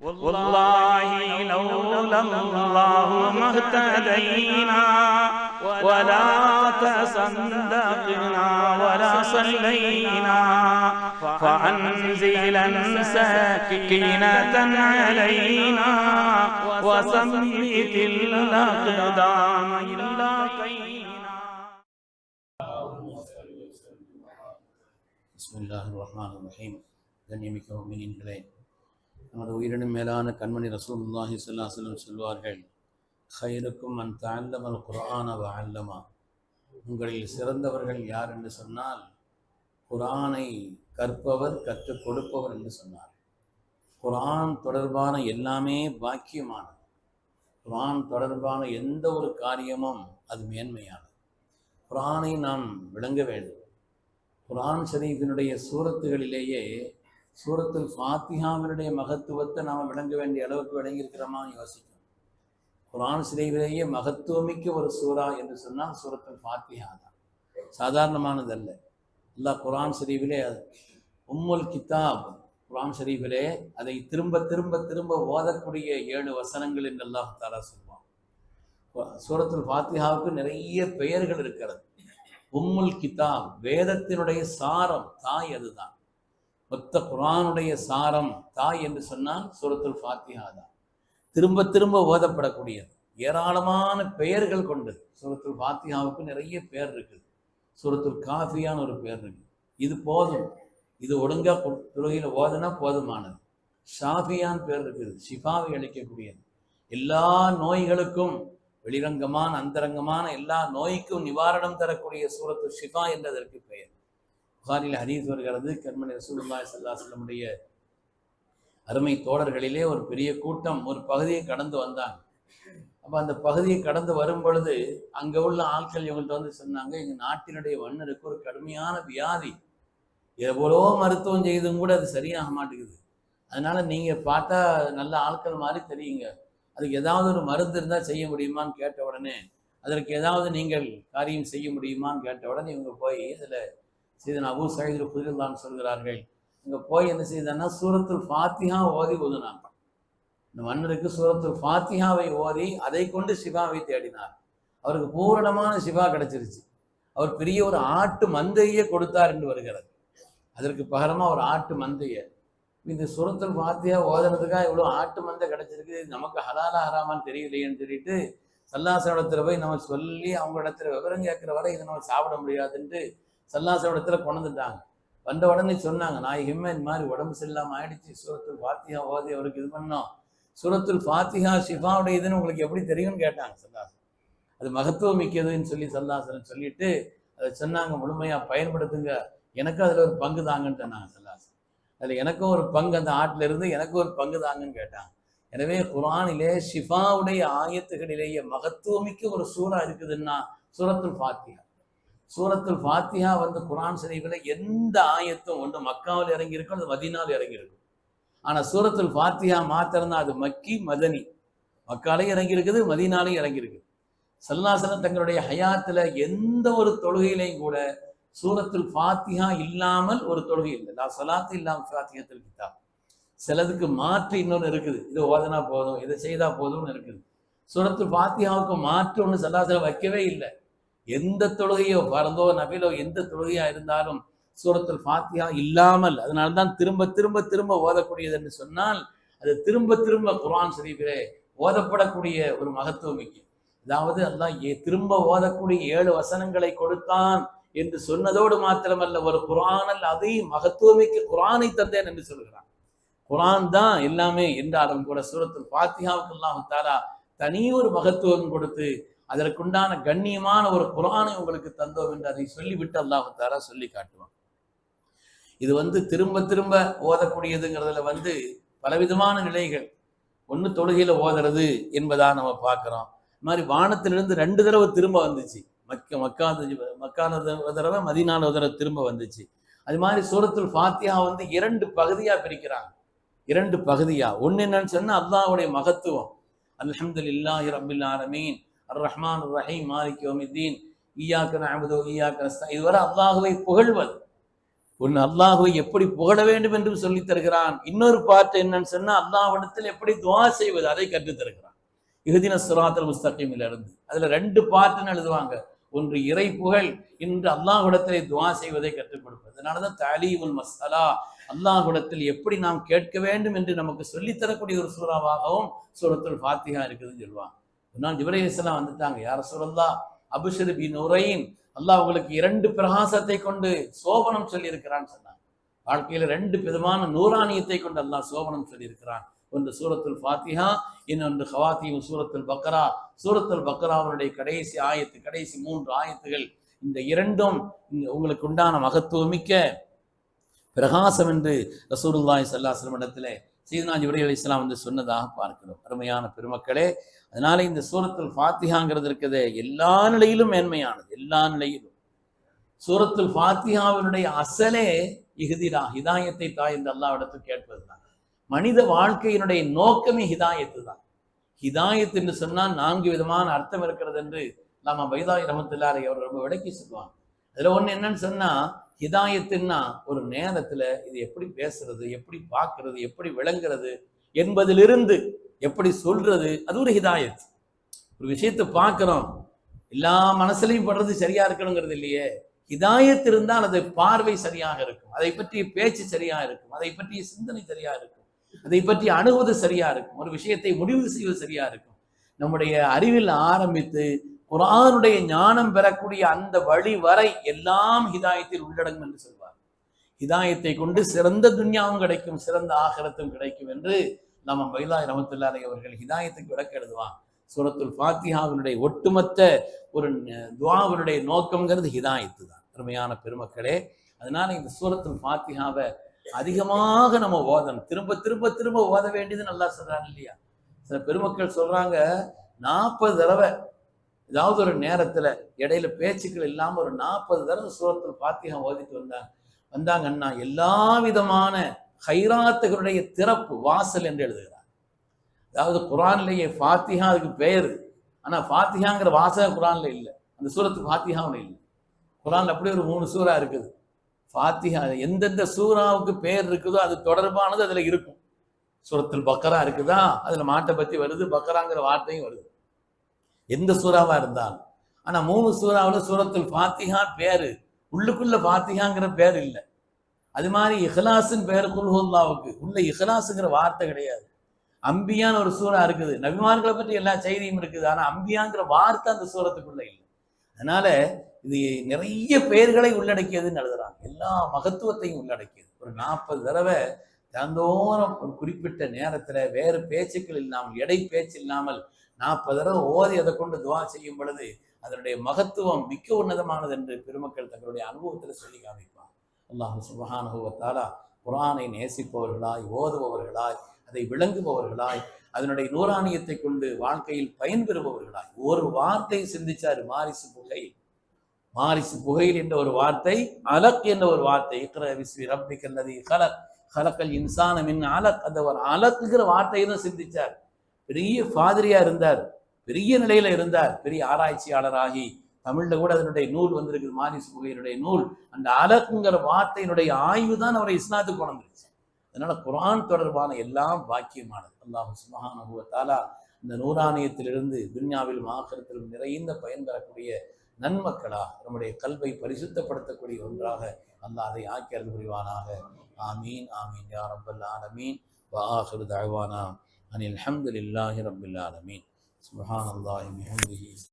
والله لولا الله ما اهتدينا ولا تصدقنا ولا صلينا فأنزلا سكينة علينا وثبت الأقدام إلا قينا. بسم الله الرحمن الرحيم. கண்ணியமிக்க முஃமினீன்களே, நமது உயிரினும் மேலான கண்மணி ரசூலுல்லாஹி ஸல்லல்லாஹு அலைஹி வஸல்லம் சொல்வார்கள், ஹைருக்கும் மன் தஅல்லமல் குர்ஆன வ அல்லமா. உங்களில் சிறந்தவர்கள் யார் என்று சொன்னால் குர்ஆனை கற்பவர், கற்றுக் கொடுப்பவர் என்று சொன்னார். குர்ஆன் தொடர்பான எல்லாமே பாக்கியமானது. குர்ஆன் தொடர்பான எந்த ஒரு காரியமும் அது மேன்மையானது. குர்ஆனை நாம் விளங்க வேண்டும். குர்ஆன் ஷரீஃபினுடைய சூரத்துகளிலேயே சூரத்துல் ஃபாத்திஹாவினுடைய மகத்துவத்தை நாம் விளங்க வேண்டிய அளவுக்கு விளங்கியிருக்கிறோமா யோசிக்கணும். குர்ஆன் ஷரீஃபிலேயே மகத்துவமிக்க ஒரு சூரா என்று சொன்னால் சூரத்துல் ஃபாத்திஹா தான், சாதாரணமானதல்ல. அல்லாஹ் குர்ஆன் ஷரீஃபிலே உம்முல் கிதாப், குர்ஆன் ஷரீஃபிலே அதை திரும்ப திரும்ப திரும்ப ஓதக்கூடிய 7 வசனங்கள் என்று அல்லாஹ் தஆலா சொல்வான். சூரத்துல் ஃபாத்திஹாவுக்கு நிறைய பெயர்கள் இருக்கிறது. உம்முல் கிதாப், வேதத்தினுடைய சாரம், தாய் அதுதான். மொத்த குர்ஆனுடைய சாரம் தாய் என்று சொன்னால் சூரத்துல் ஃபாத்திஹா தான். திரும்ப திரும்ப ஓதப்படக்கூடியது, ஏராளமான பெயர்கள் கொண்டது. சூரத்துல் ஃபாத்திஹாவுக்கு நிறைய பெயர் இருக்குது. சூரத்துல் காஃபியான்னு ஒரு பெயர் இருக்குது. இது போதும், இது ஒழுங்கா தொழுகையில் ஓதுனா போதுமானது. ஷாஃபியான் பேர் இருக்குது, ஷிஃபாவை அளிக்கக்கூடியது. எல்லா நோய்களுக்கும், வெளிரங்கமான அந்தரங்கமான எல்லா நோய்க்கும் நிவாரணம் தரக்கூடிய சூரத்து ஷிஃபா என்றதற்கு பெயர். புகாரில் ஹதீஸ் வருகிறது, கண்மணி ரசூலுல்லாஹி ஸல்லல்லாஹு அலைஹி வஸல்லம் அருமை தோழர்களிலே ஒரு பெரிய கூட்டம் ஒரு பகுதியை கடந்து வந்தாங்க. அப்போ அந்த பகுதியை கடந்து வரும் பொழுது அங்கே உள்ள ஆட்கள் இவங்கள்ட்ட வந்து சொன்னாங்க, எங்கள் நாட்டினுடைய மன்னருக்கு ஒரு கடுமையான வியாதி, எவ்வளோ மருத்துவம் செய்தும் கூட அது சரியாக மாட்டேங்குது. அதனால நீங்கள் பார்த்தா நல்ல ஆட்கள் மாதிரி தெரியுங்க, அதுக்கு ஏதாவது ஒரு மருந்து இருந்தால் செய்ய முடியுமான்னு கேட்ட உடனே, அதற்கு ஏதாவது நீங்கள் காரியம் செய்ய முடியுமான்னு கேட்ட உடனே இவங்க போய் இதில் சையதுனா அபூ சயீத் குத்ரில்லான்னு சொல்கிறார்கள், இங்கே போய் என்ன செய்தான்னா சூரத்துல் ஃபாத்திஹா ஓதி ஓதுனாங்க. இந்த மன்னருக்கு சூரத்துல் ஃபாத்திஹாவை ஓதி அதை கொண்டு ஷிஃபாவை தேடினார். அவருக்கு பூரணமான ஷிஃபா கிடைச்சிருச்சு. அவர் பெரிய ஒரு ஆட்டு மந்தையே கொடுத்தார் என்று வருகிறது. அதற்கு பகரமாக ஒரு ஆட்டு மந்தையை, இந்த சூரத்துல் ஃபாத்திஹா ஓதுறதுக்காக இவ்வளோ ஆட்டு மந்தை கிடைச்சிருக்கு, நமக்கு ஹலாலா ஹராமான்னு தெரியலையேன்னு சொல்லிட்டு சல்லாசன் இடத்துல போய் நம்ம சொல்லி அவங்க இடத்துல விவரம் கேட்குற வரை இதை நம்ம சாப்பிட முடியாதுன்ட்டு சல்லாசன் இடத்துல கொண்டுட்டாங்க. வந்த உடனே சொன்னாங்க, நாயகமே இந்த மாதிரி உடம்பு சரியில்லாமல் ஆயிடுச்சு, சூரத்துல் ஃபாத்திஹா ஓதி அவருக்கு இது பண்ணோம், சூரத்துல் ஃபாத்திஹா ஷிஃபாவுடைய இதுன்னு உங்களுக்கு எப்படி தெரியும்னு கேட்டாங்க சல்லாசன். அது மகத்துவம் மிக்கதுன்னு சொல்லி சல்லாசன் சொல்லிட்டு அதை சொன்னாங்க, முழுமையாக பயன்படுத்துங்க, எனக்கு அதில் ஒரு பங்கு தாங்கன்னு சொன்னாங்க சல்லாசன். அதில் எனக்கும் ஒரு பங்கு, அந்த ஆட்டில் இருந்து எனக்கு ஒரு பங்கு தாங்கன்னு கேட்டாங்க. எனவே குர்ஆனிலே ஷிஃபாவுடைய ஆயத்துகளிலேயே மகத்துவமிக்க ஒரு சூறா இருக்குதுன்னா சூரத்துல் ஃபாத்திஹா. சூரத்துல் ஃபாத்திஹா வந்து குர்ஆன் ஷரீஃபில் எந்த ஆயத்தும் ஒன்று மக்காவில் இறங்கியிருக்கும், அது மதீனாவில் இறங்கியிருக்கும். ஆனால் சூரத்துல் ஃபாத்திஹா மாத்திரம்தான் அது மக்கி மதனி, மக்காலையும் இறங்கியிருக்குது, மதீனாலையும் இறங்கியிருக்குது. ஸல்லல்லாஹு அலைஹி வஸல்லம் தங்களுடைய ஹயாத்தில் எந்த ஒரு தொழுகையிலையும் கூட சூரத்துல் ஃபாத்திஹா இல்லாமல் ஒரு தொழுகை இல்லை. லா ஸலாத்து இல்லாமல் ஃபாத்திஹத்துல் கிதாப். சிலதுக்கு மாற்று இன்னொன்று இருக்குது, இது ஓதனா போதும், இதை செய்தா போதும்னு இருக்குது. சூரத்துல் ஃபாத்திஹாவுக்கு மாற்று ஒன்று ஸல்லல்லாஹு அலைஹி வஸல்லம் வைக்கவே இல்லை. எந்த தொழுகையோ பரந்தோ நபிலோ எந்த தொழுகையா இருந்தாலும் சூரத்துல் ஃபாத்திஹா இல்லாமல், அதனால்தான் திரும்ப திரும்ப திரும்ப ஓதக்கூடியது என்று சொன்னால் அது திரும்ப திரும்ப குர்ஆன் ஷரீஃபிலே ஓதப்படக்கூடிய ஒரு மகத்துவம் மிக்க, அதாவது அல்லாஹ் திரும்ப ஓதக்கூடிய 7 வசனங்களை கொடுத்தான் என்று சொன்னதோடு மாத்திரமல்ல, ஒரு குர்ஆனில் அதை மகத்துவமிக்க குர்ஆனை தந்தேன் என்று சொல்கிறான். குர்ஆன் தான் எல்லாமே என்றாலும் கூட சூரத்துல் ஃபாத்திஹாவுக்கு அல்லாஹ் தஆலா தனி ஒரு மகத்துவம் கொடுத்து அதற்குண்டான கண்ணியமான ஒரு குர்ஆனை உங்களுக்கு தந்தோம் என்று அதை சொல்லிவிட்டு அல்லாஹ் தஆலா சொல்லி காட்டுவான். இது வந்து திரும்ப திரும்ப ஓதக்கூடியதுங்கிறதுல பலவிதமான நிலைகள். ஒன்று தொழுகையில் ஓதுறது என்பதா நம்ம பார்க்குறோம். இது மாதிரி வானத்திலிருந்து 2 தடவை திரும்ப வந்துச்சு. மக்கான தடவை, மதீனான தடவை திரும்ப வந்துச்சு. அது மாதிரி சூரத்துல் ஃபாத்திஹா 2 பகுதியாக பிரிக்கிறாங்க. 2 பகுதியா. ஒன்று என்னன்னு சொன்னால் அல்லாஹ்வுடைய மகத்துவம், அல்ஹம்துலில்லாஹி ரப்பில் ஆலமீன் அர்-ரஹ்மான் ரஹீம் மாலிகி யௌமித்தீன் இய்யாக நஅபுது வ இய்யாக நஸ்தஈன், இதுவரை அல்லாஹ்வை புகழ்வது. ஒன்னு அல்லாஹுவை எப்படி புகழ வேண்டும் என்று சொல்லி தருகிறான். இன்னொரு பாட்டு என்னன்னு சொன்னா அல்லாஹ்விடத்தில் எப்படி துஆ செய்வது அதை கற்றுத் தருகிறான். இஹ்தின ஸிராத்தல் முஸ்தகீமில் இருந்து அதுல 2 பாட்டுன்னு எழுதுவாங்க. ஒன்று இறை புகழ், இன்று அல்லாஹ்விடத்திலே துஆ செய்வதை கற்றுக் கொடுப்பது. அதனாலதான் தலீமுல் மஸ்அலா, அல்லாஹ்விடத்தில் எப்படி நாம் கேட்க வேண்டும் என்று நமக்கு சொல்லித்தரக்கூடிய ஒரு சூறாவாகவும் சூரத்துல் ஃபாத்திஹா இருக்குதுன்னு சொல்லுவாங்க. ஒரு நாள் ஜிப்ரீல் அலைஹிஸ்ஸலாம் வந்துட்டாங்க. யா ரசூலல்லாஹ் அப்ஷிர் பி நூரைன், அல்லாஹ் உங்களுக்கு 2 பிரகாசத்தை கொண்டு சோபனம் சொல்லி இருக்கிறான்னு சொன்னாங்க. வாழ்க்கையில 2 விதமான நூறானியத்தை கொண்டு அல்லாஹ் சோபனம் சொல்லி இருக்கிறான். ஒன்று சூரத்துல் ஃபாத்திஹா, இன்னொன்று ஹவாத்தீம் சூரத்துல் பக்ரா. சூரத்துல் பக்ராவுடைய கடைசி ஆயத்து, கடைசி 3 ஆயத்துகள், இந்த 2ம் உங்களுக்கு உண்டான மகத்துவமிக்க பிரகாசம் என்று ரசூலுல்லாஹி ஸல்லல்லாஹு அலைஹி வஸல்லம் இடத்திலே சையதுனா ஜிப்ரீல் அலைஹிஸ்ஸலாம் வந்து சொன்னதாக பார்க்கிறோம். அருமையான பெருமக்களே, அதனால இந்த சூரத்துல் ஃபாத்திஹாங்கிறது இருக்கிறதே எல்லா நிலையிலும் மேன்மையானது. எல்லா நிலையிலும் சூரத்துல் ஃபாத்திஹாவினுடைய அசலே இஹ்தினா, ஹிதாயத்தை தாய் என்று அல்லாஹ்விடத்தில் கேட்பதுதான். மனித வாழ்க்கையினுடைய நோக்கமே ஹிதாயத்து தான். ஹிதாயத் என்று சொன்னால் 4 விதமான அர்த்தம் இருக்கிறது என்று அல்லாமா பைதாயி ரஹ்மத்துல்லாஹி அலைஹி அவர் ரொம்ப விளக்கி சொல்லுவாங்க. அதுல ஒண்ணு என்னன்னு சொன்னா, ஹிதாயத்துன்னா ஒரு நேரத்துல இது எப்படி பேசுறது, எப்படி பார்க்கறது, எப்படி விளங்குறது என்பதிலிருந்து எப்படி சொல்றது, அது ஒரு ஹிதாயத். ஒரு விஷயத்தை பார்க்கிறோம், எல்லா மனசுலையும் படுறது சரியா இருக்கணுங்கிறது இல்லையே. ஹிதாயத் இருந்தால் அது பார்வை சரியாக இருக்கும், அதை பற்றிய பேச்சு சரியா இருக்கும், அதை பற்றிய சிந்தனை சரியா இருக்கும், அதை பற்றி அணுகுவது சரியா இருக்கும், ஒரு விஷயத்தை முடிவு செய்வது சரியா இருக்கும். நம்முடைய அறிவில் ஆரம்பித்து குர்ஆனுடைய ஞானம் பெறக்கூடிய அந்த வழி வரை எல்லாம் ஹிதாயத்தில் உள்ளடங்கும் என்று சொல்வார். ஹிதாயத்தை கொண்டு சிறந்த துன்யாவும் கிடைக்கும், சிறந்த ஆகிரத்தும் கிடைக்கும் என்று நம்ம பைதாயி ரஹ்மத்துல்லாஹி அலைஹி அவர்கள் ஹிதாயத்துக்கு விளக்க எழுதுவான். சூரத்துல் ஃபாத்திஹாவினுடைய ஒட்டுமொத்த ஒரு துஆவினுடைய நோக்கம்ங்கிறது ஹிதாயத்து தான். அருமையான பெருமக்களே, அதனால இந்த சூரத்துல் ஃபாத்திஹாவை அதிகமாக நம்ம ஓதணும், திரும்ப திரும்ப திரும்ப ஓத வேண்டியது நல்லா சொல்றாங்க இல்லையா. சில பெருமக்கள் சொல்றாங்க 40 தடவை ஏதாவது ஒரு நேரத்துல இடையில பேச்சுக்கள் இல்லாம ஒரு 40 தடவை சூரத்துல் ஃபாத்திஹா ஓதிட்டு வந்தாங்கன்னா எல்லா விதமான ஹைராத்துகளுடைய திறப்பு வாசல் என்று எழுதுகிறார். அதாவது குர்ஆன்லயே ஃபாத்திஹா அதுக்கு பெயர், ஆனா ஃபாத்திஹாங்கிற வாசகம் குர்ஆன்ல இல்லை, அந்த சூரத்து ஃபாத்திஹாவில் இல்லை. குர்ஆன்ல அப்படியே ஒரு 3 சூறா இருக்குது. ஃபாத்திஹா எந்தெந்த சூறாவுக்கு பெயர் இருக்குதோ அது தொடர்பானது அதுல இருக்கும். சூரத்துல் பக்ரா இருக்குதா, அதுல மாட்டை பத்தி வருது, பக்ராங்கிற வார்த்தையும் வருது, எந்த சூறாவா இருந்தாலும். ஆனா 3 சூறாவில் சூரத்துல் ஃபாத்திஹா பேரு, உள்ளுக்குள்ள ஃபாத்திஹாங்கிற பேர் இல்லை. அது மாதிரி இஹ்லாஸின் பேர் குல் ஹுவல்லாஹுக்கு உள்ள இஹ்லாஸுங்கிற வார்த்தை கிடையாது. அம்பியான்னு ஒரு சூறா இருக்குது, நபிமார்களை பற்றி எல்லா செய்தியும் இருக்குது, ஆனா அம்பியாங்கிற வார்த்தை அந்த சூரத்துக்குள்ள இல்லை. அதனால இது நிறைய பெயர்களை உள்ளடக்கியதுன்னு எழுதுறாங்க, எல்லா மகத்துவத்தையும் உள்ளடக்கியது. ஒரு 40 தடவை தினந்தோறும் ஒரு குறிப்பிட்ட நேரத்துல வேறு பேச்சுக்கள் இல்லாமல், எடை பேச்சு இல்லாமல் 40 தடவை ஓதி அதை கொண்டு துஆ செய்யும் பொழுது அதனுடைய மகத்துவம் மிக்க உன்னதமானது என்று பெருமக்கள் தங்களுடைய அனுபவத்தில் சொல்லி காமிப்பார். அல்லாஹ் சுப்ஹானஹு வ தஆலா குர்ஆனை நேசிப்பவர்களாய், ஓதுபவர்களாய், அதை விளங்குபவர்களாய், அதனுடைய நூறானியத்தை கொண்டு வாழ்க்கையில் பயன்பெறுபவர்களாய். ஒரு வார்த்தை சிந்திச்சார் மாரிசு புகையில் என்ற ஒரு வார்த்தை, அலக் என்ற ஒரு வார்த்தை, இக்ரா பிஸ்மி ரப்பிக்கல் லதீ கலக் கலக்கல் இன்சான மின் அலக், அந்த ஒரு அலக்குங்கிற வார்த்தையை தான் சிந்திச்சார். பெரிய ஃபாதிரியா இருந்தார், பெரிய நிலையில இருந்தார், பெரிய ஆராய்ச்சியாளராகி தமிழ்ல கூட அதனுடைய நூல் வந்திருக்குது, மாரிசு புகையினுடைய நூல். அந்த அலக்குங்கிற வார்த்தையினுடைய ஆய்வு தான் அவரை இஸ்லாத்துக்கு கொண்டு வந்துருச்சு. அதனால குர்ஆன் தொடர்பான எல்லாம் பாக்கியமானது. அல்லாஹ் சுப்ஹானஹு வ தஆலா இந்த நூறானியத்திலிருந்து துன்யாவிலும் ஆகிரத்திலும் நிறைந்த பயன் பெறக்கூடிய நன்மக்களாக நம்முடைய கல்வை பரிசுத்தப்படுத்தக்கூடிய ஒன்றாக அல்லாஹ் அதை ஆக்கி அருள் புரிவானாக. ஆமீன் ஆமீன் யா ரப்பல் ஆலமீன். வ ஆகிரு தஅவானா அனில் ஹம்துலில்லாஹி ரப்பில் ஆலமீன். சுப்ஹானல்லாஹி வ பிஹம்திஹி.